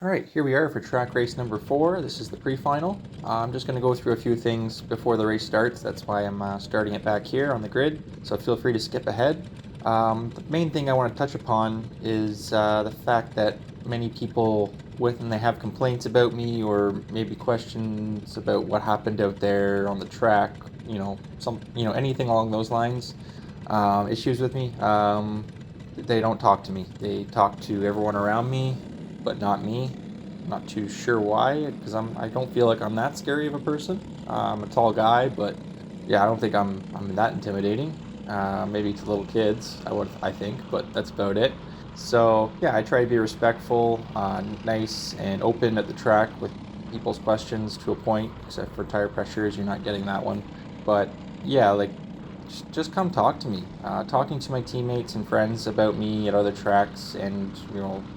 Alright, here we are for track race number 4. This is the pre-final. I'm just going to go through a few things before the race starts. That's why I'm starting it back here on the grid, so feel free to skip ahead. The main thing I want to touch upon is the fact that many people, when they have complaints about me or maybe questions about what happened out there on the track, anything along those lines, issues with me, they don't talk to me. They talk to everyone around me, but not me. I'm not too sure why, because I don't feel like I'm that scary of a person. I'm a tall guy, but yeah, I don't think I'm that intimidating. Maybe to little kids, I think, but that's about it. So yeah, I try to be respectful, nice, and open at the track with people's questions to a point, except for tire pressures. You're not getting that one, but yeah, like just come talk to me. Talking to my teammates and friends about me at other tracks, and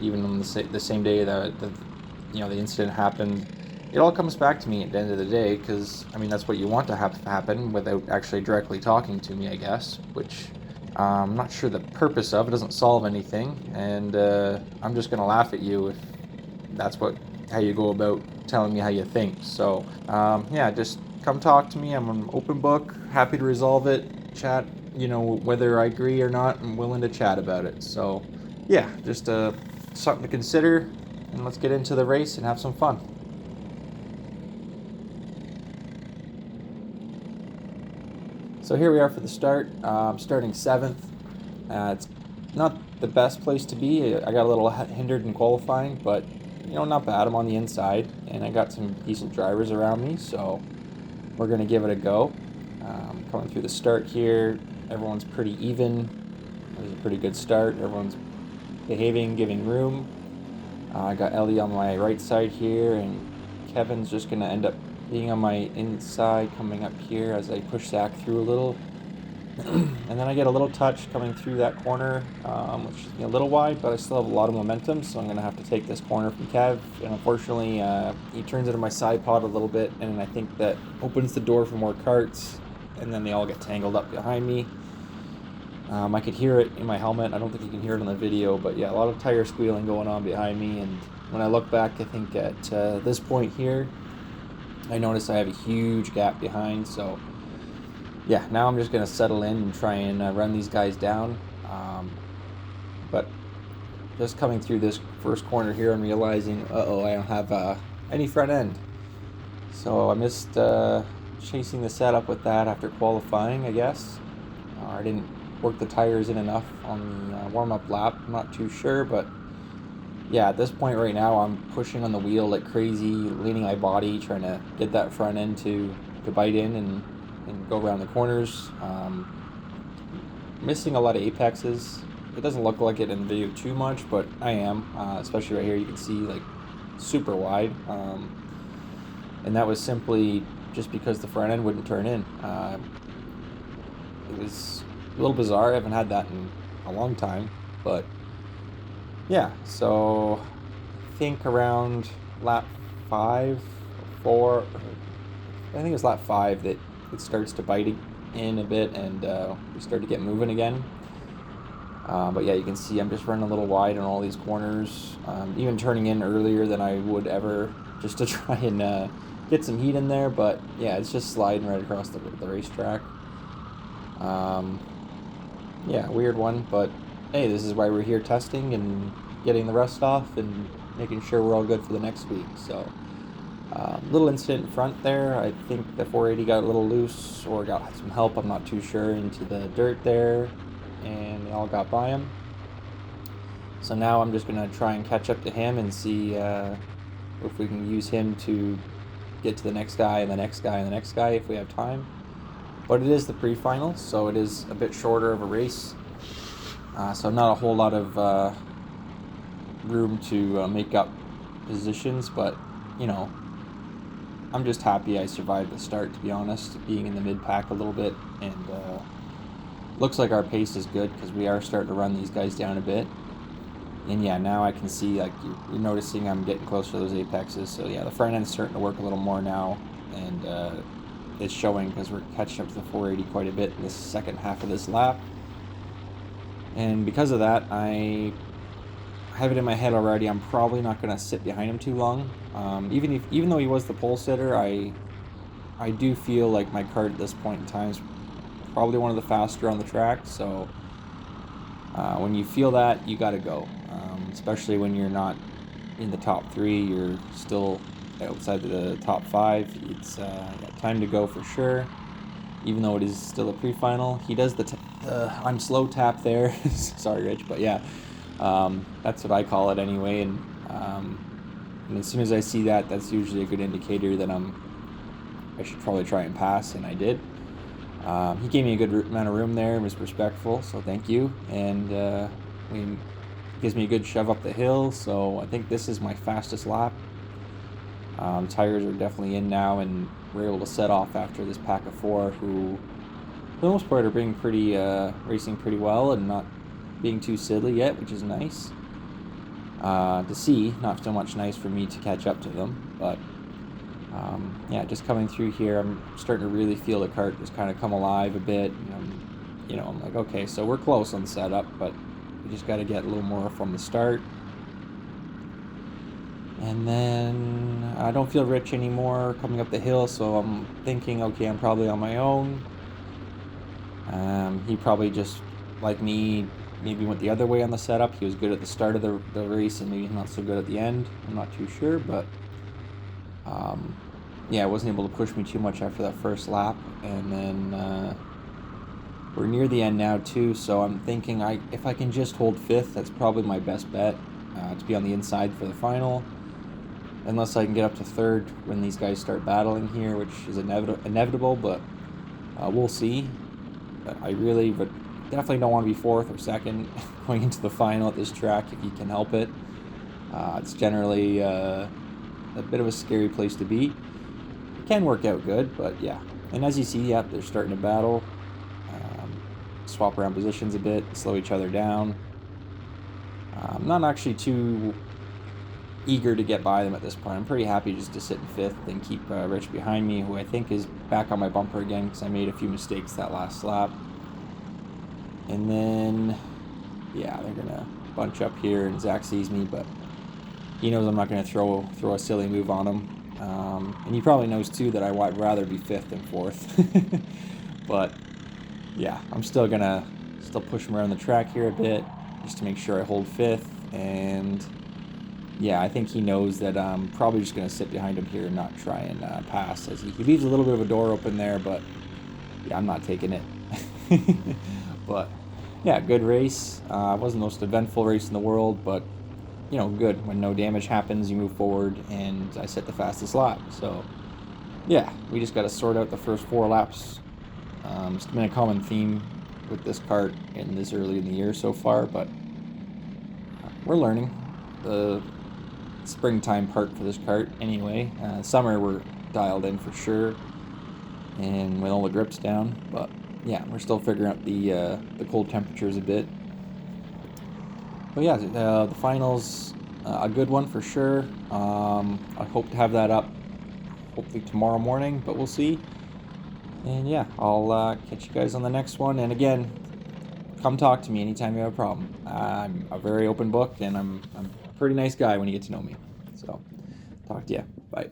even on the same day that the incident happened, it all comes back to me at the end of the day. Because I mean, that's what you want to have happen without actually directly talking to me, I guess. Which I'm not sure the purpose of. It doesn't solve anything, and I'm just gonna laugh at you if that's how you go about telling me how you think. So yeah, just come talk to me. I'm an open book, happy to resolve it, chat. Whether I agree or not, I'm willing to chat about it. So yeah, just something to consider, and let's get into the race and have some fun. So here we are for the start. I'm starting 7th. It's not the best place to be. I got a little hindered in qualifying, but not bad. I'm on the inside, and I got some decent drivers around me, so we're going to give it a go. Coming through the start here, everyone's pretty even. It was a pretty good start. Everyone's behaving, giving room. I got Ellie on my right side here, and Kevin's just going to end up being on my inside, coming up here as I push Zach through a little. And then I get a little touch coming through that corner, which is a little wide, but I still have a lot of momentum, so I'm going to have to take this corner from Kev. And unfortunately, he turns into my side pod a little bit, and I think that opens the door for more karts, and then they all get tangled up behind me. I could hear it in my helmet. I don't think you can hear it on the video, but yeah, a lot of tire squealing going on behind me. And when I look back, I think at this point here, I notice I have a huge gap behind, so yeah, now I'm just going to settle in and try and run these guys down. But just coming through this first corner here, I'm realizing, I don't have any front end. So I missed chasing the setup with that after qualifying, I guess. I didn't work the tires in enough on the warm-up lap. I'm not too sure, but yeah, at this point right now, I'm pushing on the wheel like crazy, leaning my body, trying to get that front end to bite in and go around the corners. Missing a lot of apexes. It doesn't look like it in the video too much, but I am, especially right here. You can see like super wide, and that was simply just because the front end wouldn't turn in. It was a little bizarre. I haven't had that in a long time, but yeah. So I think around lap 5, 4, I think it was lap 5 that it starts to bite in a bit, and we start to get moving again. But yeah, you can see I'm just running a little wide on all these corners, even turning in earlier than I would ever, just to try and get some heat in there. But yeah, it's just sliding right across the racetrack. Yeah, weird one, but hey, this is why we're here, testing and getting the rust off and making sure we're all good for the next week. So little incident in front there. I think the 480 got a little loose or got some help, I'm not too sure, into the dirt there, and they all got by him. So now I'm just going to try and catch up to him and see if we can use him to get to the next guy and the next guy and the next guy if we have time. But it is the pre-final, so it is a bit shorter of a race. So not a whole lot of room to make up positions, but I'm just happy I survived the start, to be honest, being in the mid-pack a little bit, and looks like our pace is good because we are starting to run these guys down a bit. And yeah, now I can see, like, you're noticing I'm getting closer to those apexes, so yeah, the front end's starting to work a little more now, and it's showing because we're catching up to the 480 quite a bit in this second half of this lap. And because of that, I have it in my head already. I'm probably not going to sit behind him too long. Even though he was the pole sitter, I do feel like my kart at this point in time is probably one of the faster on the track. So when you feel that, you got to go. Especially when you're not in the top 3, you're still outside the top 5. It's time to go for sure. Even though it is still a pre-final, he does the I'm slow tap there. Sorry, Rich, but yeah, that's what I call it anyway. And as soon as I see that, that's usually a good indicator that I should probably try and pass, and I did. He gave me a good amount of room there and was respectful, so thank you. And he gives me a good shove up the hill, so I think this is my fastest lap. Tires are definitely in now, and we're able to set off after this pack of 4 who, for the most part, are being pretty, racing pretty well and not being too silly yet, which is nice to see. Not so much nice for me to catch up to them, but yeah, just coming through here, I'm starting to really feel the kart just kind of come alive a bit. I'm like, okay, so we're close on the setup, but we just got to get a little more from the start. And then I don't feel Rich anymore coming up the hill, so I'm thinking, okay, I'm probably on my own. He probably just, like me, maybe went the other way on the setup. He was good at the start of the race and maybe not so good at the end. I'm not too sure, but yeah, I wasn't able to push me too much after that first lap. And then we're near the end now too, so I'm thinking if I can just hold 5th, that's probably my best bet, to be on the inside for the final. Unless I can get up to 3rd when these guys start battling here, which is inevitable, but we'll see. But I really definitely don't want to be 4th or 2nd going into the final at this track if you can help it. It's generally a bit of a scary place to be. It can work out good, but yeah. And as you see, yeah, they're starting to battle. Swap around positions a bit, slow each other down. I'm not actually too eager to get by them at this point. I'm pretty happy just to sit in 5th and keep Rich behind me, who I think is back on my bumper again because I made a few mistakes that last lap. And then, yeah, they're going to bunch up here, and Zach sees me, but he knows I'm not going to throw a silly move on him. And he probably knows, too, that I would rather be 5th than 4th. But, yeah, I'm still going to push him around the track here a bit just to make sure I hold 5th. And yeah, I think he knows that I'm probably just going to sit behind him here and not try and pass. As he leaves a little bit of a door open there, but yeah, I'm not taking it. But yeah, good race. Wasn't the most eventful race in the world, but good. When no damage happens, you move forward, and I set the fastest lap. So yeah, we just got to sort out the first 4 laps. It's been a common theme with this kart in this early in the year so far, but we're learning the springtime part for this kart anyway. Summer we're dialed in for sure, and with all the grips down, but yeah, we're still figuring out the cold temperatures a bit. But yeah, the finals, a good one for sure. I hope to have that up hopefully tomorrow morning, but we'll see. And yeah, I'll catch you guys on the next one. And again, come talk to me anytime you have a problem. I'm a very open book, and I'm a pretty nice guy when you get to know me. So, talk to you. Bye.